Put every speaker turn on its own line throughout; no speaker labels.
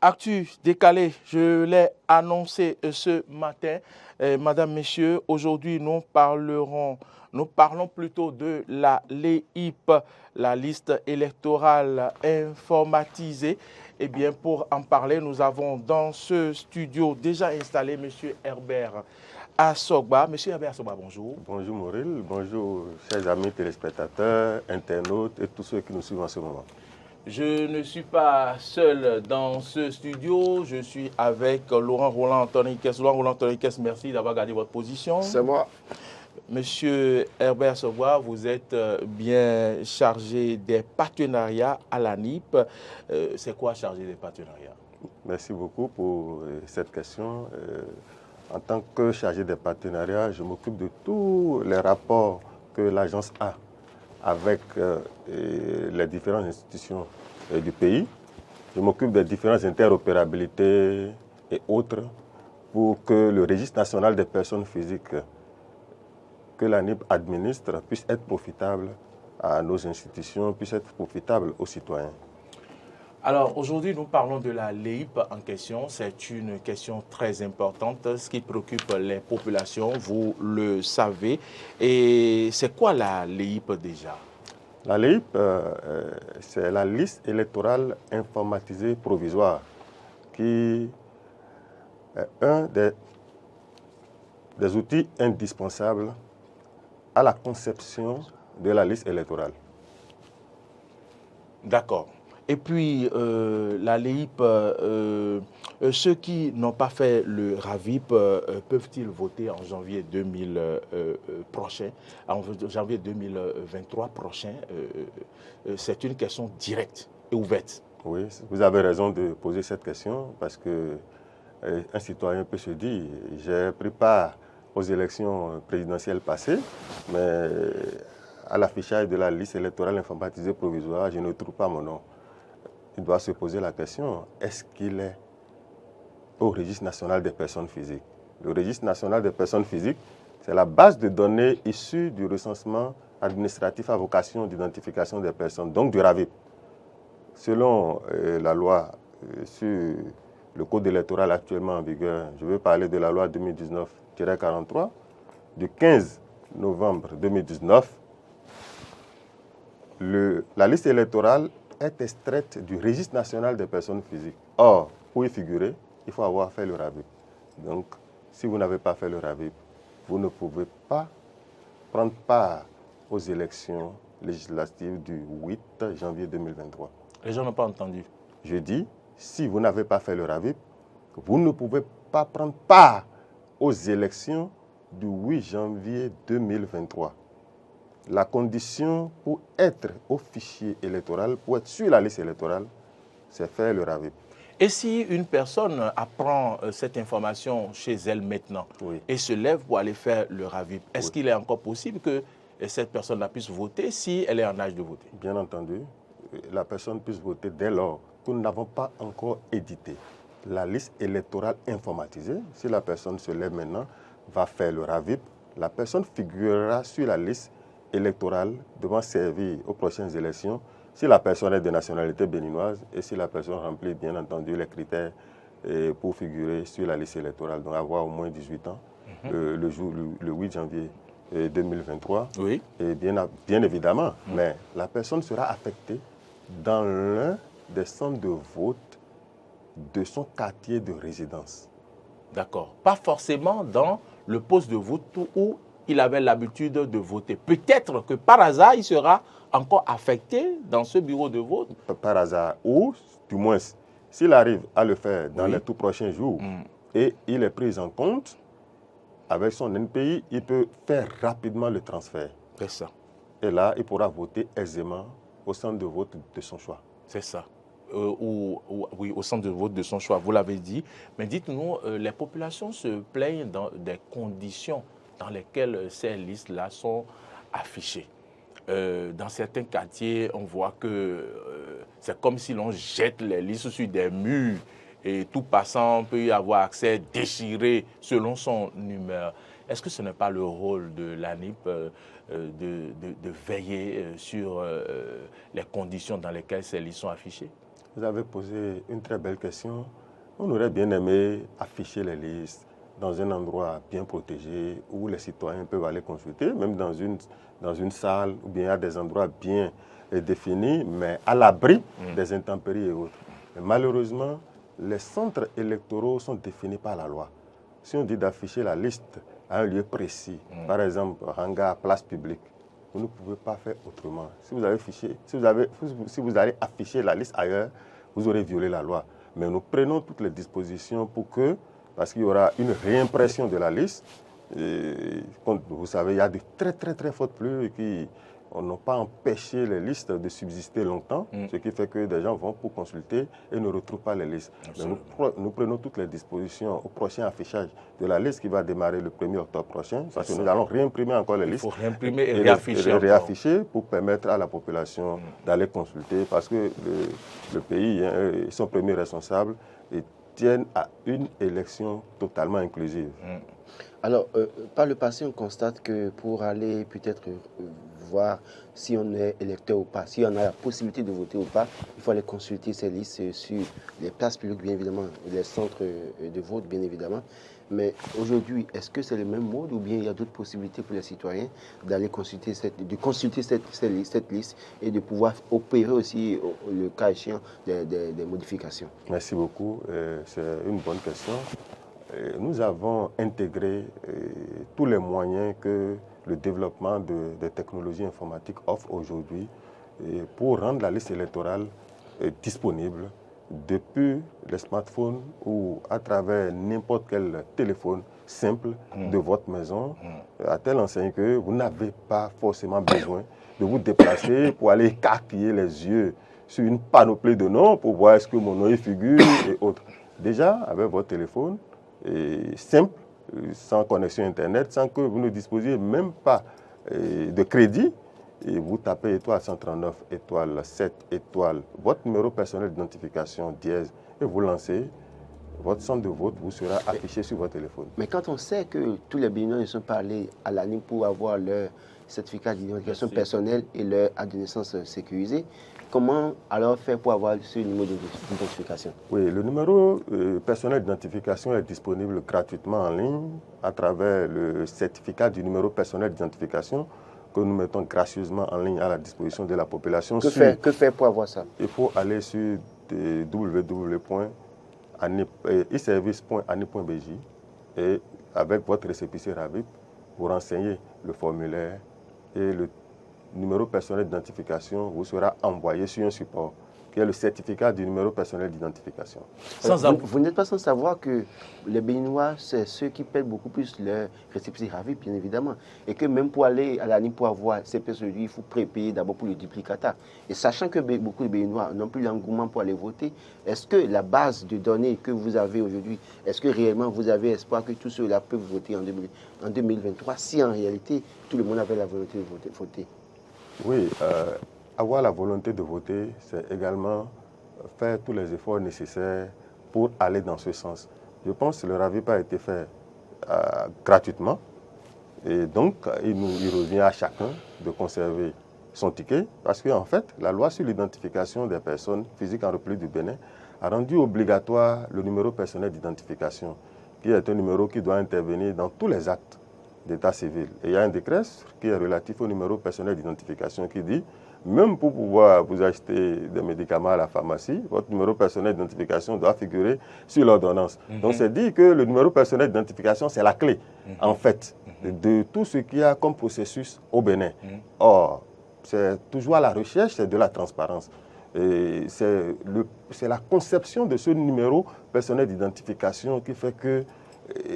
Actu décalé, je l'ai annoncé ce matin. Madame, Messieurs, aujourd'hui nous parlons plutôt de la LEIP, la liste électorale informatisée. Eh bien, pour en parler, nous avons dans ce studio déjà installé M. Herbert Assogba. M. Herbert Assogba, bonjour.
Bonjour Mauril, bonjour chers amis téléspectateurs, internautes et tous ceux qui nous suivent en ce moment.
Je ne suis pas seul dans ce studio, je suis avec Laurent Roland Antonikes. Laurent Roland Antonikes, merci d'avoir gardé votre position.
C'est moi.
Monsieur Herbert Assogba, vous êtes bien chargé des partenariats à l'ANIP. C'est quoi chargé des partenariats?
Merci beaucoup pour cette question. En tant que chargé des partenariats, je m'occupe de tous les rapports que l'agence a avec les différentes institutions du pays. Je m'occupe des différentes interopérabilités et autres pour que le registre national des personnes physiques que l'ANIP administre puisse être profitable à nos institutions, puisse être profitable aux citoyens.
Alors aujourd'hui, nous parlons de la LEIP en question. C'est une question très importante, ce qui préoccupe les populations, vous le savez. Et c'est quoi la LEIP déjà?
La LEIP, c'est la liste électorale informatisée provisoire, qui est un des outils indispensables à la conception de la liste électorale.
D'accord. Et puis, la LEIP, ceux qui n'ont pas fait le RAVIP, peuvent-ils voter en janvier 2000 prochain, en janvier 2023 prochain? C'est une question directe et ouverte.
Oui, vous avez raison de poser cette question parce que un citoyen peut se dire, j'ai pris part aux élections présidentielles passées, mais à l'affichage de la liste électorale informatisée provisoire, je ne trouve pas mon nom. Il doit se poser la question, est-ce qu'il est au registre national des personnes physiques? Le registre national des personnes physiques, c'est la base de données issue du recensement administratif à vocation d'identification des personnes, donc du RAVIP. Selon la loi sur le code électoral actuellement en vigueur, je veux parler de la loi 2019-43, du 15 novembre 2019, la liste électorale est extraite du registre national des personnes physiques. Or, pour y figurer, il faut avoir fait le RAVIP. Donc, si vous n'avez pas fait le RAVIP, vous ne pouvez pas prendre part aux élections législatives du 8 janvier 2023.
Les gens n'ont pas entendu.
Je dis, si vous n'avez pas fait le RAVIP, vous ne pouvez pas prendre part aux élections du 8 janvier 2023. La condition pour être au fichier électoral, pour être sur la liste électorale, c'est faire le RAVIP.
Et si une personne apprend cette information chez elle maintenant et se lève pour aller faire le RAVIP, est-ce qu'il est encore possible que cette personne-là puisse voter si elle est en âge de voter?
Bien entendu, la personne puisse voter dès lors que nous n'avons pas encore édité la liste électorale informatisée. Si la personne se lève maintenant, va faire le RAVIP, la personne figurera sur la liste électorale devant servir aux prochaines élections si la personne est de nationalité béninoise et si la personne remplit bien entendu les critères pour figurer sur la liste électorale, donc avoir au moins 18 ans le 8 janvier 2023.
Oui.
Et bien évidemment, mais la personne sera affectée dans l'un des centres de vote de son quartier de résidence.
D'accord. Pas forcément dans le poste de vote où il avait l'habitude de voter. Peut-être que par hasard, il sera encore affecté dans ce bureau de vote.
Par hasard, ou du moins, s'il arrive à le faire dans les tout prochains jours et il est pris en compte, avec son NPI, il peut faire rapidement le transfert.
C'est ça.
Et là, il pourra voter aisément au centre de vote de son choix.
C'est ça. Oui, au centre de vote de son choix, vous l'avez dit. Mais dites-nous, les populations se plaignent des conditions dans lesquelles ces listes-là sont affichées. Dans certains quartiers, on voit que c'est comme si l'on jette les listes sur des murs et tout passant peut y avoir accès déchiré selon son numéro. Est-ce que ce n'est pas le rôle de l'ANIP de veiller sur les conditions dans lesquelles ces listes sont affichées?
Vous avez posé une très belle question. On aurait bien aimé afficher les listes dans un endroit bien protégé où les citoyens peuvent aller consulter, même dans une salle ou bien à des endroits bien définis, mais à l'abri des intempéries et autres. Mais malheureusement, les centres électoraux sont définis par la loi. Si on dit d'afficher la liste à un lieu précis, par exemple, hangar, place publique, vous ne pouvez pas faire autrement. Si vous allez afficher la liste ailleurs, vous aurez violé la loi. Mais nous prenons toutes les dispositions pour que, parce qu'il y aura une réimpression de la liste, et, vous savez, il y a de très très très fortes pluies qui n'ont pas empêché les listes de subsister longtemps, ce qui fait que des gens vont pour consulter et ne retrouvent pas les listes. Nous prenons toutes les dispositions au prochain affichage de la liste qui va démarrer le 1er octobre prochain, parce que nous allons réimprimer encore les listes.
Il faut réimprimer et réafficher.
Pour permettre à la population d'aller consulter, parce que le pays, son premier responsable, tiennent à une élection totalement inclusive.
Alors, par le passé, on constate que pour aller peut-être voir si on est électeur ou pas, si on a la possibilité de voter ou pas, il faut aller consulter ces listes sur les places publiques, bien évidemment, les centres de vote, bien évidemment. Mais aujourd'hui, est-ce que c'est le même mode ou bien il y a d'autres possibilités pour les citoyens d'aller consulter cette liste et de pouvoir opérer aussi, le cas échéant, des modifications?
Merci beaucoup. C'est une bonne question. Nous avons intégré tous les moyens que le développement des technologies informatiques offre aujourd'hui pour rendre la liste électorale disponible depuis les smartphones ou à travers n'importe quel téléphone simple de votre maison, à telle enseigne que vous n'avez pas forcément besoin de vous déplacer pour aller écarquiller les yeux sur une panoplie de noms pour voir est-ce que mon nom y figure et autres. Déjà, avec votre téléphone, simple, sans connexion Internet, sans que vous ne disposiez même pas de crédit, et vous tapez étoile 139, étoile 7, étoile, votre numéro personnel d'identification dièse, et vous lancez, votre centre de vote vous sera affiché sur votre téléphone.
Mais quand on sait que tous les Béninois ne sont pas allés à l'ANIM pour avoir leur certificat d'identification personnelle et leur acte de naissance sécurisé, comment alors faire pour avoir ce numéro d'identification?
Oui, le numéro personnel d'identification est disponible gratuitement en ligne à travers le certificat du numéro personnel d'identification que nous mettons gracieusement en ligne à la disposition de la population.
Que faire pour avoir ça?
Il faut aller sur www.iservice.ani.bj et avec votre récépissé RAVIP, vous renseignez le formulaire et le numéro personnel d'identification vous sera envoyé sur un support qui est le certificat du numéro personnel d'identification.
Vous n'êtes pas sans savoir que les Béninois, c'est ceux qui paient beaucoup plus leur récépissé RAVIP, bien évidemment. Et que même pour aller à l'ANIM pour avoir ces pièces, il faut prépayer d'abord pour le duplicata. Et sachant que beaucoup de Béninois n'ont plus l'engouement pour aller voter, est-ce que la base de données que vous avez aujourd'hui, est-ce que réellement vous avez espoir que tous ceux-là peuvent voter en 2023 si en réalité tout le monde avait la volonté de voter?
Oui, avoir la volonté de voter, c'est également faire tous les efforts nécessaires pour aller dans ce sens. Je pense que le RAVIP a été fait gratuitement et donc il revient à chacun de conserver son ticket parce qu'en fait, la loi sur l'identification des personnes physiques en République du Bénin a rendu obligatoire le numéro personnel d'identification, qui est un numéro qui doit intervenir dans tous les actes d'état civil. Et il y a un décret qui est relatif au numéro personnel d'identification qui dit même pour pouvoir vous acheter des médicaments à la pharmacie, votre numéro personnel d'identification doit figurer sur l'ordonnance. Donc c'est dit que le numéro personnel d'identification, c'est la clé, en fait, de tout ce qu'il y a comme processus au Bénin. Or, c'est toujours à la recherche de la transparence. Et c'est la conception de ce numéro personnel d'identification qui fait que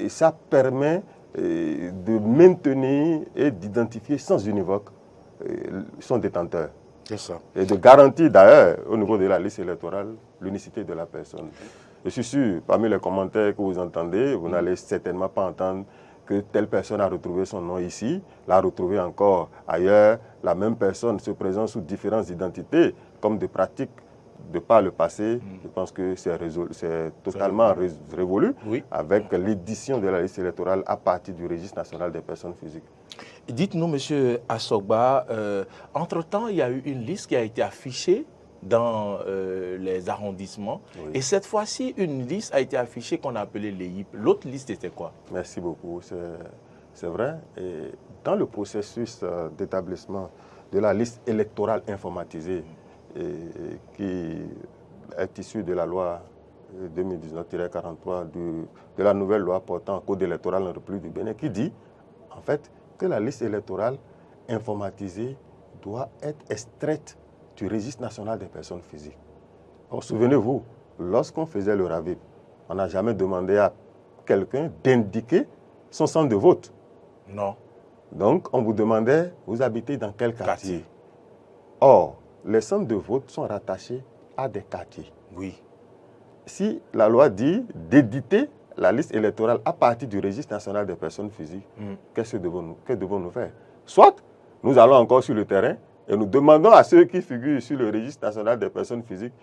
ça permet de maintenir et d'identifier sans univoque son détenteur.
C'est ça.
Et de garantir d'ailleurs au niveau de la liste électorale l'unicité de la personne. Je suis sûr, parmi les commentaires que vous entendez, vous n'allez certainement pas entendre que telle personne a retrouvé son nom ici, l'a retrouvé encore ailleurs, la même personne se présente sous différentes identités, comme des pratiques de par le passé. Je pense que c'est totalement révolu avec l'édition de la liste électorale à partir du registre national des personnes physiques.
Dites-nous, M. Assogba, entre-temps, il y a eu une liste qui a été affichée dans les arrondissements.
Oui.
Et cette fois-ci, une liste a été affichée qu'on a appelée l'EIP. L'autre liste était quoi?
Merci beaucoup. C'est vrai. Et dans le processus d'établissement de la liste électorale informatisée qui est issue de la loi 2019-43 de la nouvelle loi portant code électoral en République du Bénin, qui dit en fait que la liste électorale informatisée doit être extraite du registre national des personnes physiques. Alors, souvenez-vous, lorsqu'on faisait le RAVIP, on n'a jamais demandé à quelqu'un d'indiquer son centre de vote.
Non.
Donc, on vous demandait, vous habitez dans quel quartier? Or, les centres de vote sont rattachés à des quartiers.
Oui.
Si la loi dit d'éditer la liste électorale à partir du registre national des personnes physiques, que devons-nous faire? Soit nous allons encore sur le terrain et nous demandons à ceux qui figurent sur le registre national des personnes physiques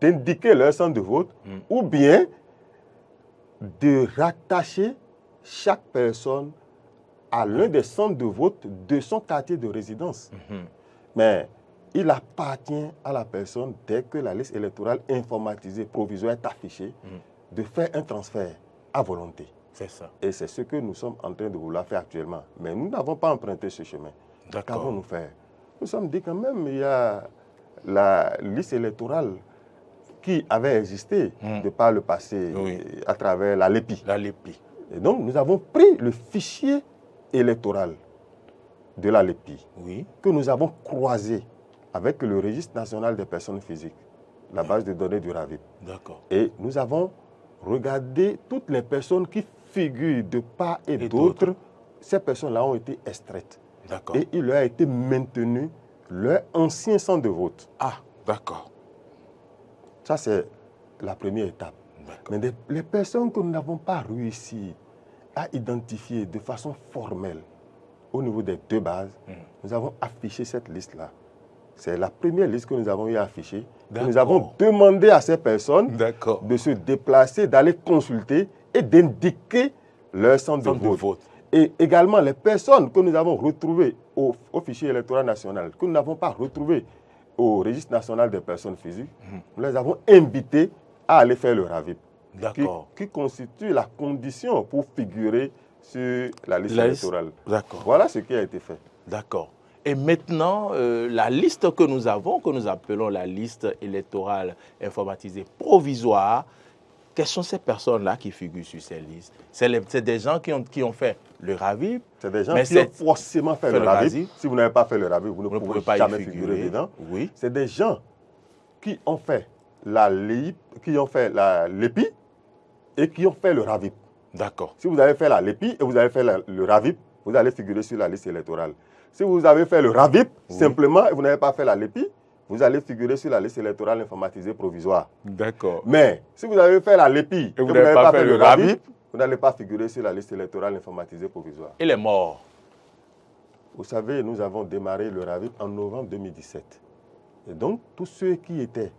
d'indiquer leur centre de vote, ou bien de rattacher chaque personne à l'un des centres de vote de son quartier de résidence. Mais il appartient à la personne, dès que la liste électorale informatisée provisoire est affichée, de faire un transfert à volonté.
C'est ça.
Et c'est ce que nous sommes en train de vouloir faire actuellement. Mais nous n'avons pas emprunté ce chemin. Qu'avons-nous fait? Nous sommes dit quand même, il y a la liste électorale qui avait existé de par le passé à travers la LEPI.
La LEPI.
Et donc, nous avons pris le fichier électoral de la LEPI que nous avons croisé avec le registre national des personnes physiques, la base de données du RAVIP.
D'accord.
Et nous avons regardé toutes les personnes qui figurent de part et d'autre. Ces personnes-là ont été extraites.
D'accord.
Et il leur a été maintenu leur ancien centre de vote.
Ah, d'accord.
Ça, c'est la première étape. Mais les personnes que nous n'avons pas réussi à identifier de façon formelle au niveau des deux bases, nous avons affiché cette liste-là. C'est la première liste que nous avons eu à afficher. Nous avons demandé à ces personnes de se déplacer, d'aller consulter et d'indiquer leur centre de vote. Et également, les personnes que nous avons retrouvées au fichier électoral national, que nous n'avons pas retrouvées au registre national des personnes physiques, nous les avons invitées à aller faire le RAVIP, qui constitue la condition pour figurer sur la liste électorale. Voilà ce qui a été fait.
D'accord. Et maintenant, la liste que nous avons, que nous appelons la liste électorale informatisée provisoire, quelles sont ces personnes-là qui figurent sur ces listes? C'est des gens qui ont fait le RAVIP.
C'est des gens qui ont forcément fait le RAVIP. Si vous n'avez pas fait le RAVIP, vous ne pouvez pas jamais figurer dedans.
Oui.
C'est des gens qui ont fait la LEPI et qui ont fait le RAVIP.
D'accord.
Si vous avez fait la LEPI et vous avez fait le RAVIP, vous allez figurer sur la liste électorale. Si vous avez fait le RAVIP simplement et vous n'avez pas fait la LEPI, vous allez figurer sur la liste électorale informatisée provisoire.
D'accord.
Mais si vous avez fait la LEPI et vous n'avez pas fait le RAVIP, vous n'allez pas figurer sur la liste électorale informatisée provisoire.
Et les morts?
Vous savez, nous avons démarré le RAVIP en novembre 2017. Et donc, tous ceux qui étaient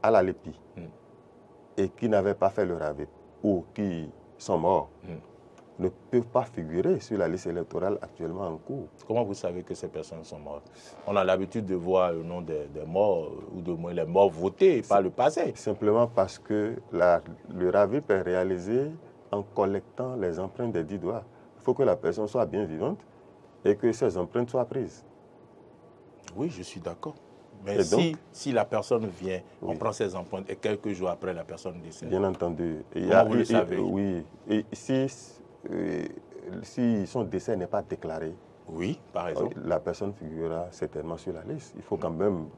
à la LEPI et qui n'avaient pas fait le RAVIP ou qui sont morts ne peuvent pas figurer sur la liste électorale actuellement en cours.
Comment vous savez que ces personnes sont mortes? On a l'habitude de voir le nom des morts, ou de moins les morts votés par le passé.
Simplement parce que le RAVIP est réalisé en collectant les empreintes des 10 doigts. Il faut que la personne soit bien vivante et que ces empreintes soient prises.
Oui, je suis d'accord. Mais si la personne vient, on prend ses empreintes et quelques jours après, la personne décède.
Bien entendu.
Vous le savez?
Oui. Et si son décès n'est pas déclaré,
oui, par exemple,
la personne figurera certainement sur la liste. Il faut quand même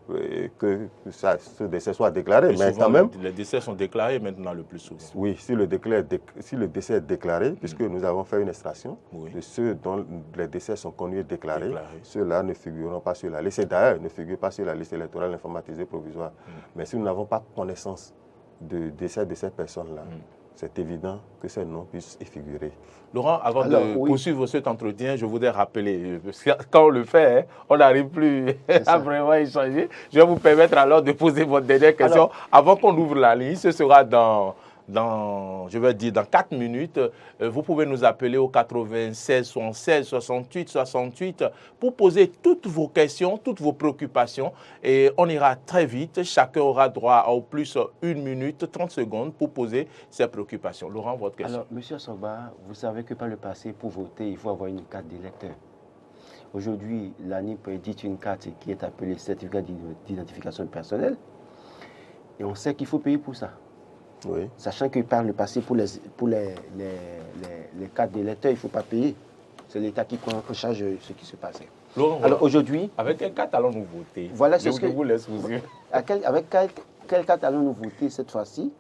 que ce décès soit déclaré.
Mais quand même, les décès sont déclarés maintenant le plus souvent.
Oui, si le décès est déclaré, puisque nous avons fait une extraction de ceux dont les décès sont connus et déclarés, ceux-là ne figureront pas sur la liste. Et d'ailleurs, ne figurent pas sur la liste électorale informatisée provisoire. Mais si nous n'avons pas connaissance du décès de ces personnes-là, c'est évident que ces noms puissent y figurer.
Laurent, avant de poursuivre cet entretien, je voudrais rappeler, parce que quand on le fait, on n'arrive plus à vraiment échanger. Je vais vous permettre alors de poser votre dernière question avant qu'on ouvre la ligne. Ce sera dans je vais dire, dans 4 minutes. Vous pouvez nous appeler au 96 76 68 68 pour poser toutes vos questions, toutes vos préoccupations. Et on ira très vite. Chacun aura droit à au plus 1 minute, 30 secondes pour poser ses préoccupations. Laurent, votre question.
Alors, M. Sogba, vous savez que par le passé, pour voter, il faut avoir une carte d'électeur. Aujourd'hui, l'ANIP édite une carte qui est appelée certificat d'identification personnelle. Et on sait qu'il faut payer pour ça.
Oui.
Sachant que par le passé, pour les cartes d'électeurs, il ne faut pas payer. C'est l'État qui prend en charge ce qui se passait.
Laurent,
Alors aujourd'hui,
avec quelle carte allons-nous voter?
Voilà
je
ce que
vous laisse vous dire.
Avec quelle carte allons-nous voter cette fois-ci?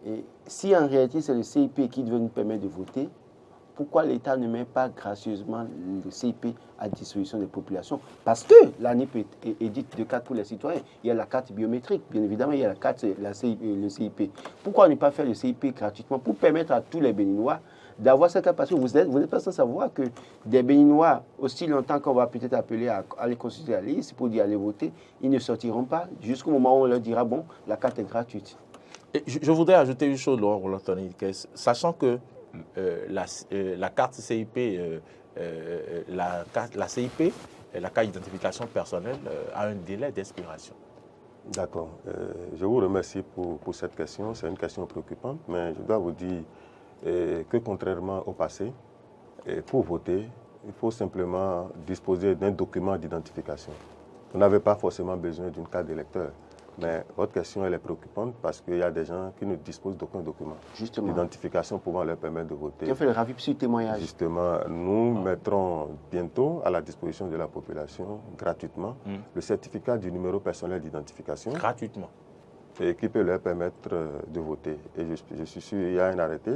Et si en réalité c'est le CIP qui doit nous permettre de voter, pourquoi l'État ne met pas gracieusement le CIP à disposition des populations? Parce que l'ANIP édite deux cartes pour les citoyens. Il y a la carte biométrique, bien évidemment, il y a la carte, le CIP. Pourquoi ne pas faire le CIP gratuitement pour permettre à tous les Béninois d'avoir cette carte? Parce que vous n'êtes pas sans savoir que des Béninois, aussi longtemps qu'on va peut-être appeler à aller consulter la liste pour dire aller voter, ils ne sortiront pas jusqu'au moment où on leur dira, bon, la carte est gratuite.
Et je voudrais ajouter une chose, Laurent Roland-Tony, sachant que la carte CIP, la CIP, la carte d'identification personnelle, a un délai d'expiration.
D'accord. Je vous remercie pour cette question. C'est une question préoccupante, mais je dois vous dire que contrairement au passé, pour voter, il faut simplement disposer d'un document d'identification. Vous n'avez pas forcément besoin d'une carte d'électeur. Mais votre question, elle est préoccupante parce qu'il y a des gens qui ne disposent d'aucun document d'identification pouvant leur permettre de voter.
Qui ont fait le RAVIP sur témoignage.
Justement, nous mettrons bientôt à la disposition de la population, gratuitement, le certificat du numéro personnel d'identification.
Gratuitement.
Et qui peut leur permettre de voter. Et je suis sûr qu'il y a un arrêté,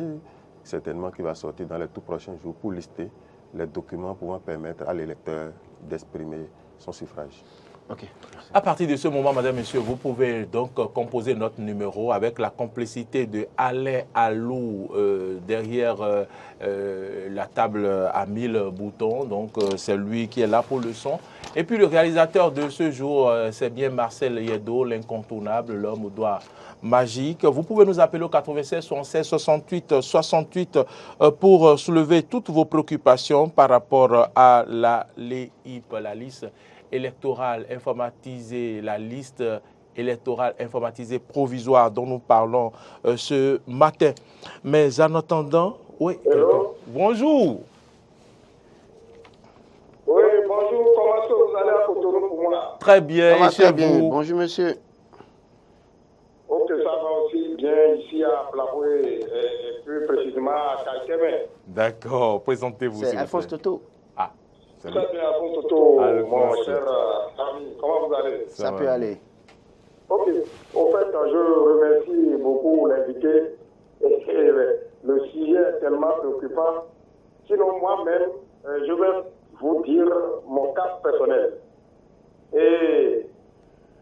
certainement, qui va sortir dans les tout prochains jours pour lister les documents pouvant permettre à l'électeur d'exprimer son suffrage.
Okay.
À partir de ce moment, madame, monsieur, vous pouvez donc composer notre numéro avec la complicité de Alain Alou derrière la table à 1000 boutons. Donc, c'est lui qui est là pour le son. Et puis, le réalisateur de ce jour, c'est bien Marcel Yedo, l'incontournable, l'homme aux doigts magiques. Vous pouvez nous appeler au 96 76 68 68 pour soulever toutes vos préoccupations par rapport à la LEIP, la liste électorale informatisée, la liste électorale informatisée provisoire dont nous parlons ce matin. Mais en attendant, oui, bonjour.
Oui, bonjour, comment est-ce que vous allez à Cotonou pour moi?
Très bien,
très bien. Bonjour monsieur.
Ok, ça va aussi bien ici à Plavoé et plus précisément à Kalkeme.
D'accord, présentez-vous.
C'est Alphonse Toto.
Très bien, Alphonse Toto, mon cher ami. Comment vous allez?
Ça peut aller.
Ok. Au fait, je remercie beaucoup l'invité. Et le sujet est tellement préoccupant. Sinon, moi-même, je vais vous dire mon cas personnel. Et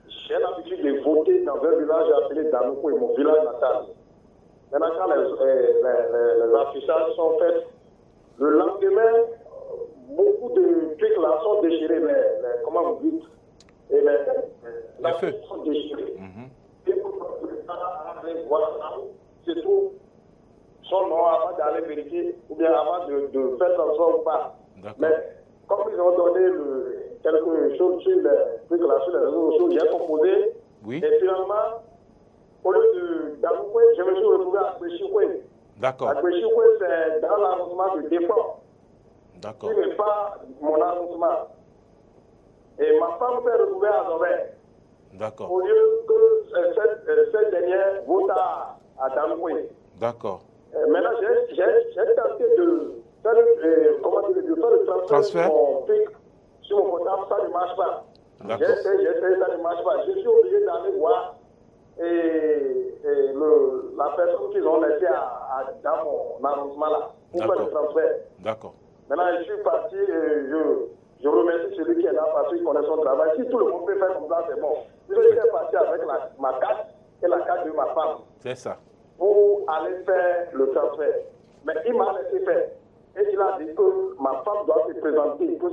j'ai l'habitude de voter dans un village appelé Danoukou, mon village natal. Maintenant, quand les affichages sont faits, le lendemain, beaucoup de trucs là sont déchirés, comment vous dites, et les feux sont déchirés. Et voilà, c'est tout. Son nom avant d'aller vérifier, ou bien avant de faire comme ça ou pas. Mais comme ils ont donné quelque chose sur les trucs là, sur les réseaux sociaux, j'ai composé.
Oui.
Et finalement, au lieu de Danoukou, je me suis retrouvé à Kwechikwe.
D'accord.
À Kwechikwe, c'est dans l'arrondissement de Déport.
D'accord.
Ce n'est pas mon arrondissement. Et ma femme s'est retrouvée à Zobé.
D'accord.
Au lieu que cette dernière vote à Danoué.
D'accord.
Maintenant, j'ai tenté de faire le transfert sur mon pic, sur mon portable, ça ne marche pas. J'ai essayé, ça ne marche pas. Je suis obligé d'aller voir la personne qu'ils ont laissée dans mon arrondissement là, pour faire le transfert.
D'accord.
Maintenant, je suis parti et je remercie celui qui est là parce qu'il connaît son travail. Si tout le monde peut faire comme ça, c'est bon. Je suis parti avec ma carte et la carte de ma femme.
C'est ça.
Pour aller faire le transfert. Mais il m'a laissé faire. Et il a dit que ma femme doit se présenter, que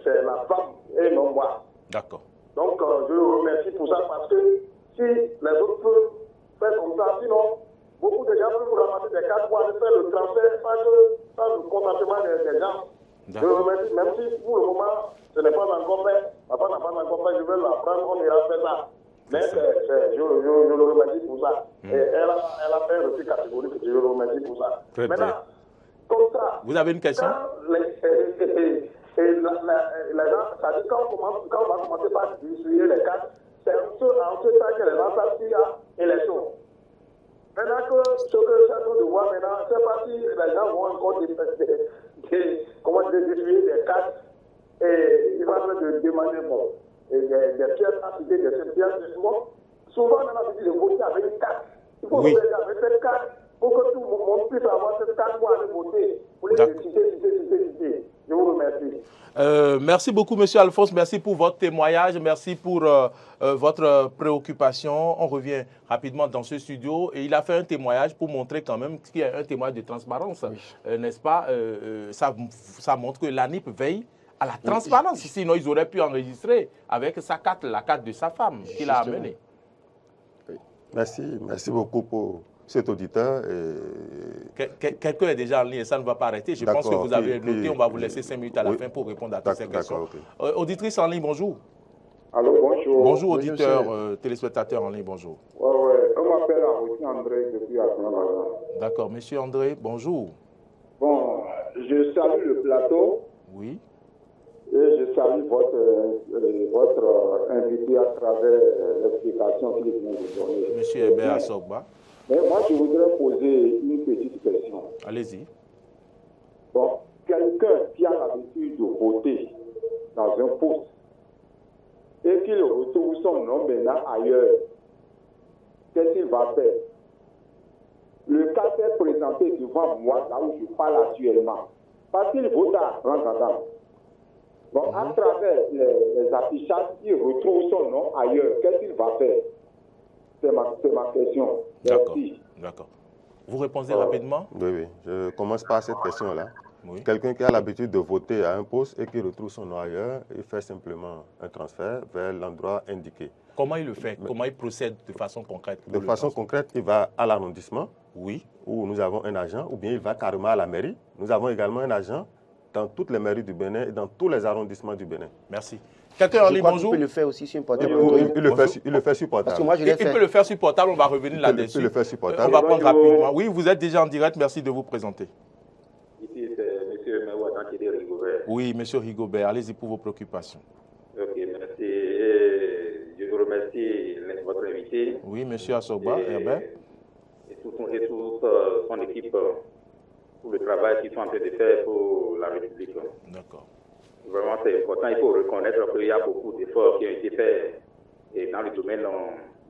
c'est la femme et non moi.
D'accord.
Donc, je le remercie pour ça parce que si les autres peuvent faire comme ça, sinon, faire le transfert sans le consentement des gens. Je le remercie, même si pour le moment, ce n'est pas encore fait. Papa n'a pas encore fait, je vais l'apprendre, on ira faire ça. Mais je le remercie pour ça. Et elle a fait un refus catégorique, je le remercie pour ça.
Très
maintenant,
bien.
Comme ça,
Vous avez une question?
Quand on va commencer par distribuer les cartes, c'est en ce temps que les gens savent qu'il y a élection. Maintenant que ce que c'est de voir maintenant, c'est pas si les gens vont encore distribuer des cartes et ils vont demander des pièces à citer, des pièces. Souvent, on a l'habitude de voter avec une carte. Il faut voter avec cette carte pour que tout le monde puisse avoir cette carte pour aller voter. Pour les citer. Je vous remercie.
Merci beaucoup, Monsieur Alphonse. Merci pour votre témoignage. Merci pour votre préoccupation. On revient rapidement dans ce studio. Et il a fait un témoignage pour montrer quand même qu'il y a un témoignage de transparence. Oui. N'est-ce pas? Ça montre que l'ANIP veille à la transparence. Sinon, ils auraient pu enregistrer avec sa carte, la carte de sa femme qu'il a amenée.
Oui. Merci beaucoup pour cet auditeur.
Quelqu'un est déjà en ligne et ça ne va pas arrêter. Je pense que vous avez noté. On va vous laisser 5 minutes à la fin pour répondre à toutes ces questions. Okay. Auditrice en ligne, bonjour.
Allô, bonjour.
Bonjour, auditeur, téléspectateur en ligne, bonjour.
Oui. On m'appelle André depuis Atlanta.
D'accord, monsieur André, bonjour.
Bon, je salue le plateau.
Oui.
Et je salue votre invité à travers l'explication qu'il vient de donner.
Monsieur Hébert Assogba.
Mais moi, je voudrais poser une petite question.
Allez-y.
Bon, quelqu'un qui a l'habitude de voter dans un poste et qu'il retrouve son nom maintenant ailleurs, qu'est-ce qu'il va faire? Le cas s'est présenté devant moi, là où je parle actuellement. Parce qu'il vote à Rwanda. Donc, à travers les affichages, il retrouve son nom ailleurs. Qu'est-ce qu'il va faire? C'est ma question.
D'accord. Vous répondez rapidement?
Oui. Je commence par cette question-là.
Oui.
Quelqu'un qui a l'habitude de voter à un poste et qui retrouve son nom ailleurs, il fait simplement un transfert vers l'endroit indiqué.
Comment il le fait? Comment il procède de façon concrète?
De façon concrète, il va à l'arrondissement,
oui,
où nous avons un agent, ou bien il va carrément à la mairie. Nous avons également un agent dans toutes les mairies du Bénin et dans tous les arrondissements du Bénin.
Merci. Quelqu'un en ligne, bonjour.
Il peut le faire aussi sur un portable.
Il le fait sur portable.
Parce que moi,
il peut le faire sur portable, on va revenir là-dessus.
Il le fait sur portable.
On va prendre rapidement. Oui, vous êtes déjà en direct, merci de vous présenter.
Ici, c'est M. Mewatan qui est Rigobert.
Oui, M. Rigobert, allez-y pour vos préoccupations.
Ok, merci. Je vous remercie votre invité.
Oui, M. Assogba, Herbert.
Et toute son équipe pour le travail qu'ils sont en train de faire pour la République.
D'accord.
Vraiment, c'est important. Il faut reconnaître qu'il y a beaucoup d'efforts qui ont été faits dans le domaine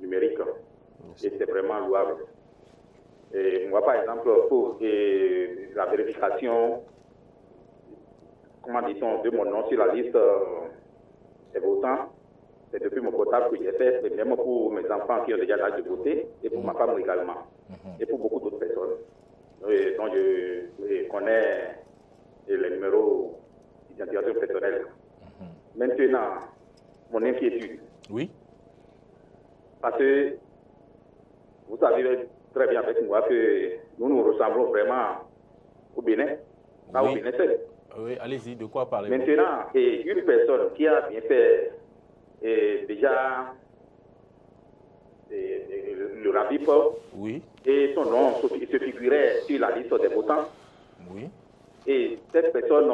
numérique. Et c'est vraiment louable. Et moi, par exemple, pour la vérification, comment dit-on, de mon nom sur la liste des votants, c'est depuis mon portable que j'ai fait, mais même pour mes enfants qui ont déjà l'âge de voter, et pour ma femme également, et pour beaucoup d'autres personnes. Donc je connais les numéros d'identification personnelle. Maintenant, mon inquiétude.
Oui.
Parce que vous savez très bien avec moi que nous nous ressemblons vraiment au Bénin, pas au Bénin seul.
Oui, allez-y, de quoi parlez-vous?
Maintenant, une personne qui a bien fait déjà le RAVIP,
oui,
et son nom se figurait sur la liste des votants,
oui,
et cette personne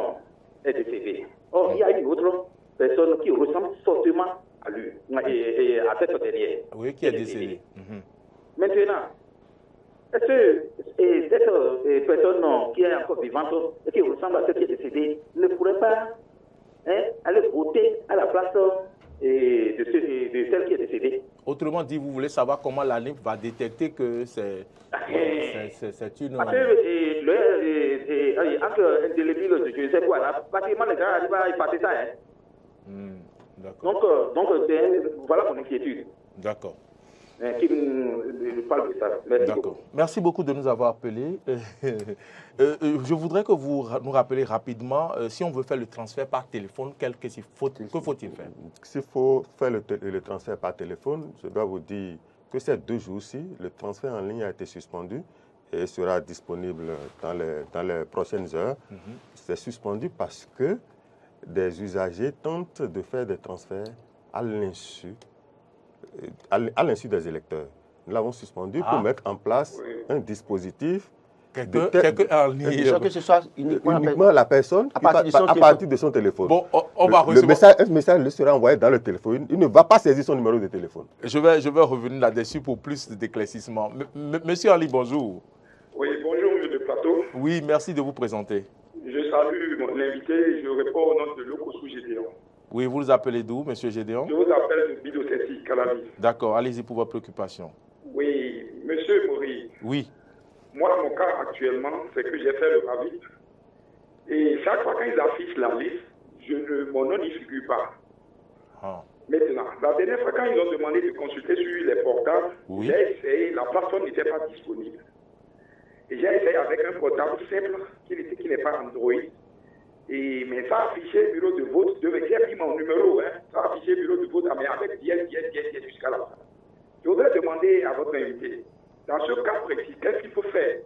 est décédée. Or, il y a une autre personne qui ressemble fortement à lui, et à cette dernière.
Oui, qui est décédée.
Maintenant, est-ce que cette personne qui est encore vivante et qui ressemble à celle qui est décédée ne pourrait pas aller voter à la place de celle qui est décédée?
Autrement dit, vous voulez savoir comment l'ANIP va détecter que c'est une...
Parce que entre indélébile, je ne sais quoi, là, pratiquement les gens arrivent à y passer ça.
D'accord.
Donc voilà mon inquiétude.
D'accord.
Qui nous parle de ça. Merci beaucoup.
Merci beaucoup de nous avoir appelés. Je voudrais que vous nous rappeliez rapidement, si on veut faire le transfert par téléphone, que faut-il faire?
S'il faut faire le transfert par téléphone, je dois vous dire que ces 2 jours-ci, le transfert en ligne a été suspendu et sera disponible dans les prochaines heures. C'est suspendu parce que des usagers tentent de faire des transferts à l'insu des électeurs. Nous l'avons suspendu pour mettre en place un dispositif
Sans que ce soit
uniquement la personne à partir de son téléphone.
Bon, on va recevoir...
Un message lui sera envoyé dans le téléphone. Il ne va pas saisir son numéro de téléphone.
Je vais revenir là-dessus pour plus d'éclaircissement. Monsieur Ali, bonjour.
Oui, bonjour, monsieur de Plateau.
Oui, merci de vous présenter.
Je salue l'invité et je réponds au nom de Lokosu Gédéon.
Oui, vous nous appelez d'où, monsieur Gédéon?
Je vous appelle de Bidosessi, Calabi.
D'accord, allez-y pour votre préoccupation.
Oui, monsieur Mori.
Oui.
Moi, mon cas actuellement, c'est que j'ai fait le RAVIP. Et chaque fois qu'ils affichent la liste, mon nom n'y figure pas. Maintenant, la dernière fois, quand ils ont demandé de consulter sur les portables, j'ai essayé, la plateforme n'était pas disponible. Et j'ai essayé avec un portable simple qui n'est pas Android. Mais ça a affiché bureau de vote. J'ai pris mon numéro, ça a affiché bureau de vote, mais avec 10 jusqu'à la fin. Je voudrais demander à votre invité, dans ce cas précis, qu'est-ce qu'il faut faire?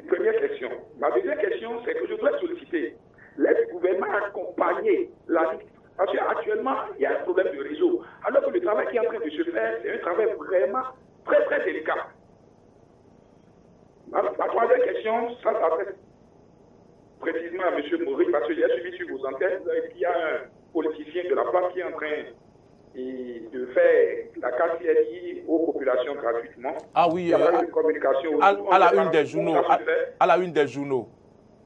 Première question. Ma deuxième question, c'est que je voudrais solliciter l'aide du gouvernement à accompagner la liste. Parce qu'actuellement, il y a un problème de réseau. Alors que le travail qui est en train de se faire, c'est un travail vraiment très, très délicat. Ma troisième question, ça s'adresse précisément à M. Maury, parce que j'ai suivi sur vos antennes qu'il y a un politicien de la place qui est en train de faire la KCLI aux populations gratuitement.
Ah oui,
il y a pas eu de communication
à la une des journaux. À la une des journaux.